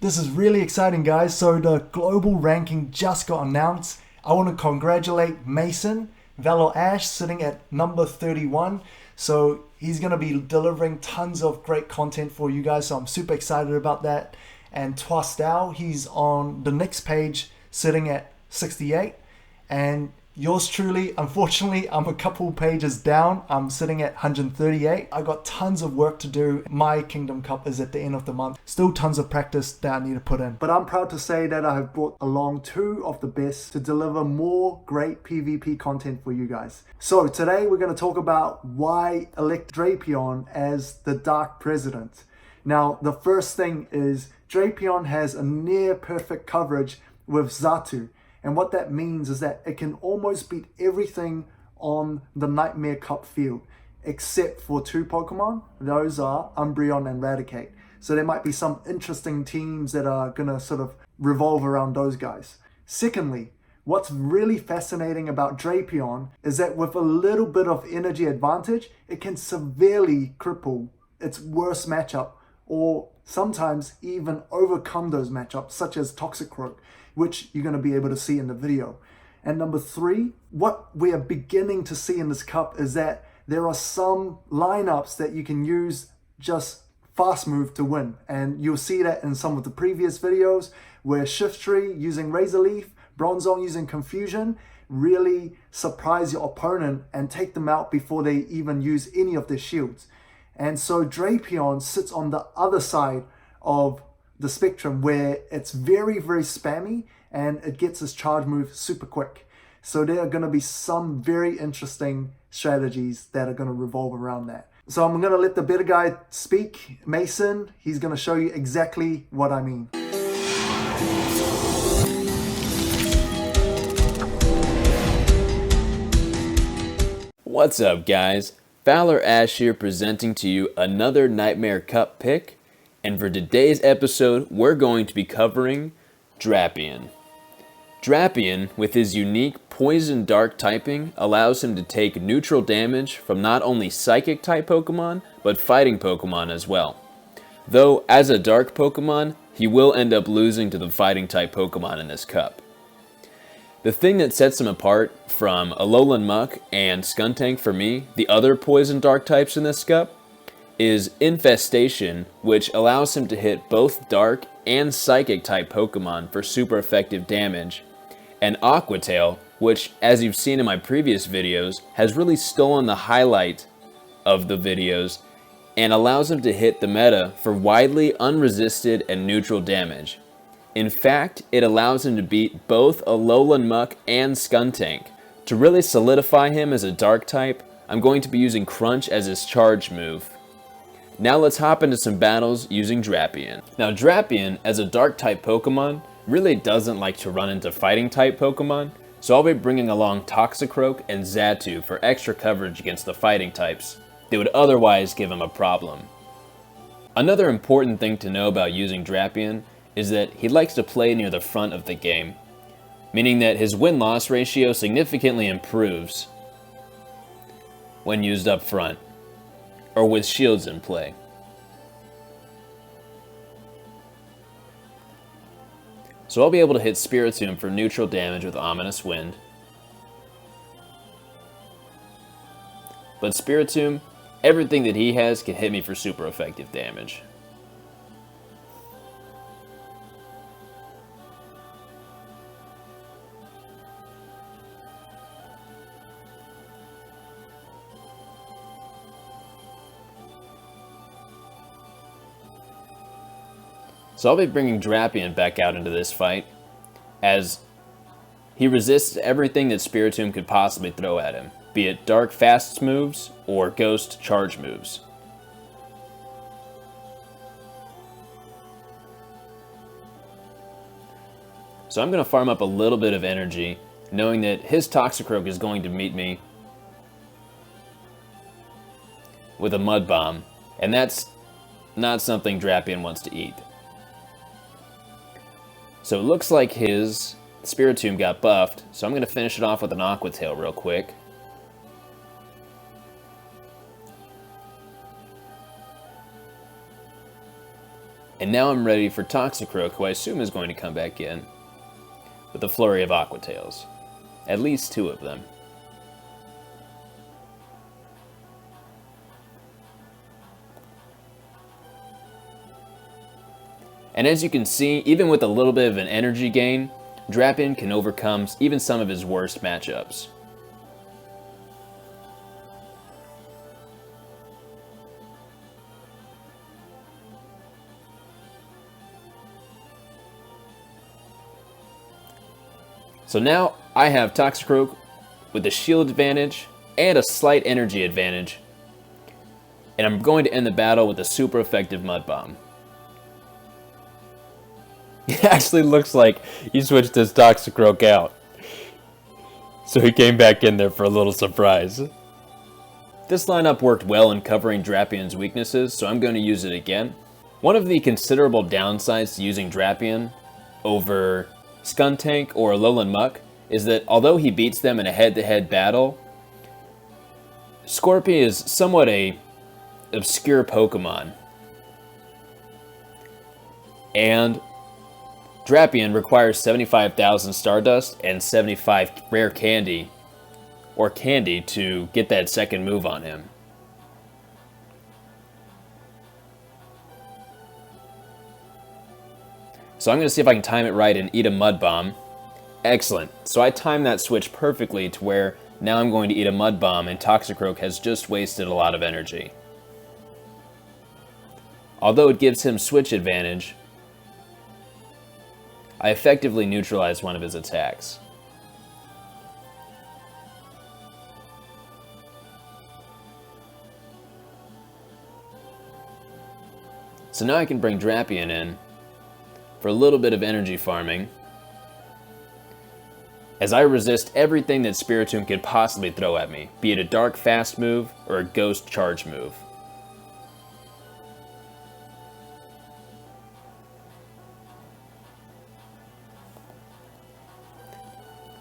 This is really exciting, guys. So the global ranking just got announced. I want to congratulate Mason, ValorAsh, sitting at number 31. So he's going to be delivering tons of great content for you guys. So I'm super excited about that. And Twastao, he's on the next page, sitting at 68. And yours truly, unfortunately, I'm a couple pages down. I'm sitting at 138. I got tons of work to do. My Kingdom Cup is at the end of the month. Still tons of practice that I need to put in. But I'm proud to say that I have brought along two of the best to deliver more great PvP content for you guys. So today we're going to talk about why elect Drapion as the Dark President. Now, the first thing is Drapion has a near perfect coverage with Xatu. And what that means is that it can almost beat everything on the Nightmare Cup field, except for two Pokemon. Those are Umbreon and Raticate. So there might be some interesting teams that are going to sort of revolve around those guys. Secondly, what's really fascinating about Drapion is that with a little bit of energy advantage, it can severely cripple its worst matchup, or sometimes even overcome those matchups, such as Toxicroak, which you're going to be able to see in the video. And number three, what we are beginning to see in this cup is that there are some lineups that you can use just fast move to win. And you'll see that in some of the previous videos where Shiftry using Razor Leaf, Bronzong using Confusion really surprise your opponent and take them out before they even use any of their shields. And so Drapion sits on the other side of the spectrum where it's very, very spammy and it gets its charge move super quick. So there are going to be some very interesting strategies that are going to revolve around that. So I'm going to let the better guy speak. Mason, he's going to show you exactly what I mean. What's up, guys? ValorAsh here, presenting to you another Nightmare Cup pick. And for today's episode, we're going to be covering Drapion. Drapion, with his unique Poison Dark typing, allows him to take neutral damage from not only Psychic type Pokemon, but Fighting Pokemon as well. Though, as a Dark Pokemon, he will end up losing to the Fighting type Pokemon in this cup. The thing that sets him apart from Alolan Muck and Skuntank for me, the other Poison Dark types in this cup, is Infestation, which allows him to hit both Dark and Psychic type Pokemon for super effective damage, and Aqua Tails, which, as you've seen in my previous videos, has really stolen the highlight of the videos and allows him to hit the meta for widely unresisted and neutral damage. In fact, it allows him to beat both Alolan Muck and Skuntank. To really solidify him as a Dark type, I'm going to be using Crunch as his charge move. Now let's hop into some battles using Drapion. Now Drapion, as a Dark type Pokemon, really doesn't like to run into Fighting type Pokemon, so I'll be bringing along Toxicroak and Xatu for extra coverage against the Fighting types that would otherwise give him a problem. Another important thing to know about using Drapion is that he likes to play near the front of the game, meaning that his win-loss ratio significantly improves when used up front, or with shields in play. So I'll be able to hit Spiritomb for neutral damage with Ominous Wind. But Spiritomb, everything that he has can hit me for super effective damage. So I'll be bringing Drapion back out into this fight, as he resists everything that Spiritomb could possibly throw at him, be it Dark Fast moves or Ghost Charge moves. So I'm going to farm up a little bit of energy, knowing that his Toxicroak is going to meet me with a Mud Bomb, and that's not something Drapion wants to eat. So it looks like his Spiritomb got buffed, so I'm going to finish it off with an Aqua Tails real quick. And now I'm ready for Toxicroak, who I assume is going to come back in with a flurry of Aqua Tails. At least 2 of them. And as you can see, even with a little bit of an energy gain, Drapion can overcome even some of his worst matchups. So now I have Toxicroak with a shield advantage and a slight energy advantage. And I'm going to end the battle with a super effective Mud Bomb. It actually looks like he switched his Toxicroak out. So he came back in there for a little surprise. This lineup worked well in covering Drapion's weaknesses, so I'm going to use it again. One of the considerable downsides to using Drapion over Skuntank or Alolan Muck is that although he beats them in a head-to-head battle, Scorpion is somewhat a obscure Pokemon. And Drapion requires 75,000 Stardust and 75 Rare Candy, or Candy, to get that second move on him. So I'm going to see if I can time it right and eat a Mud Bomb. Excellent. So I timed that switch perfectly to where now I'm going to eat a Mud Bomb and Toxicroak has just wasted a lot of energy. Although it gives him switch advantage, I effectively neutralized one of his attacks. So now I can bring Drapion in for a little bit of energy farming, as I resist everything that Spiritomb could possibly throw at me, be it a Dark Fast move or a Ghost Charge move.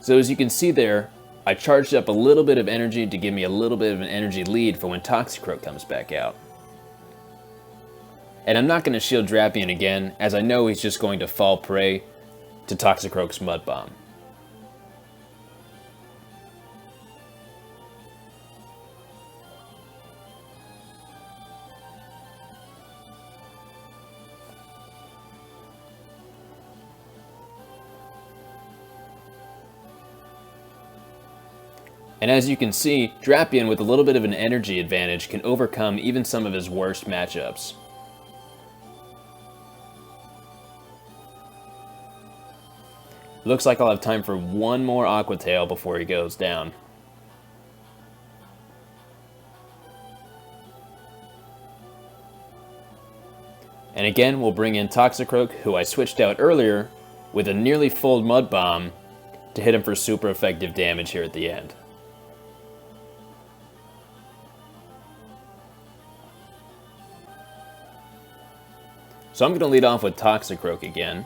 So as you can see there, I charged up a little bit of energy to give me a little bit of an energy lead for when Toxicroak comes back out. And I'm not going to shield Drapion again, as I know he's just going to fall prey to Toxicroak's Mud Bomb. And as you can see, Drapion with a little bit of an energy advantage can overcome even some of his worst matchups. Looks like I'll have time for one more Aqua Tail before he goes down. And again, we'll bring in Toxicroak, who I switched out earlier, with a nearly full Mud Bomb to hit him for super effective damage here at the end. So I'm going to lead off with Toxicroak again.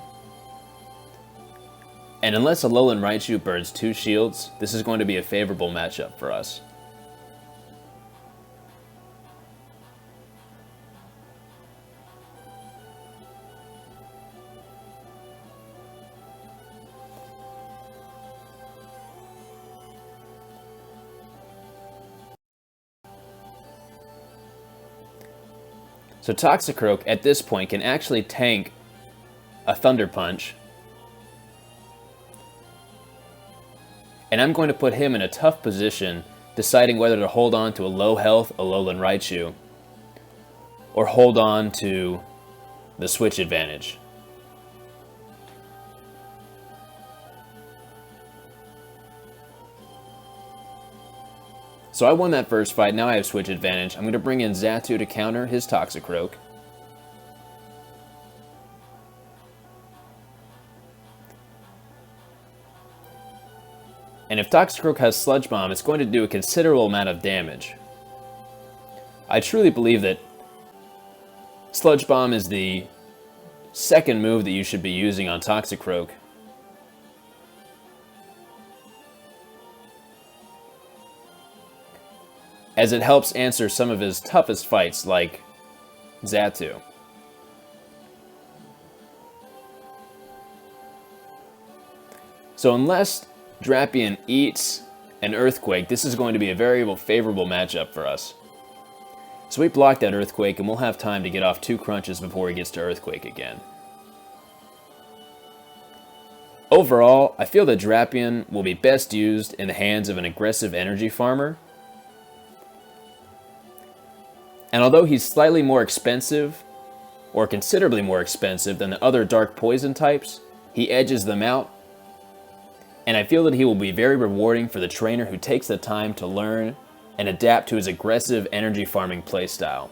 And unless Alolan Raichu burns 2 shields, this is going to be a favorable matchup for us. So Toxicroak at this point can actually tank a Thunder Punch. And I'm going to put him in a tough position, deciding whether to hold on to a low health Alolan Raichu or hold on to the switch advantage. So I won that first fight, now I have switch advantage. I'm going to bring in Xatu to counter his Toxicroak. And if Toxicroak has Sludge Bomb, it's going to do a considerable amount of damage. I truly believe that Sludge Bomb is the second move that you should be using on Toxicroak. As it helps answer some of his toughest fights, like Xatu. So unless Drapion eats an Earthquake, this is going to be a very favorable matchup for us. So we block that Earthquake, and we'll have time to get off 2 crunches before he gets to Earthquake again. Overall, I feel that Drapion will be best used in the hands of an aggressive energy farmer. And although he's slightly more expensive, or considerably more expensive than the other Dark Poison types, he edges them out. And I feel that he will be very rewarding for the trainer who takes the time to learn and adapt to his aggressive energy farming playstyle.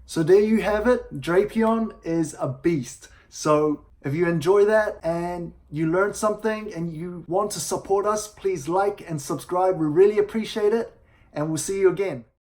So there you have it. Drapion is a beast. So if you enjoy that and you learned something and you want to support us, please like and subscribe. We really appreciate it. And we'll see you again.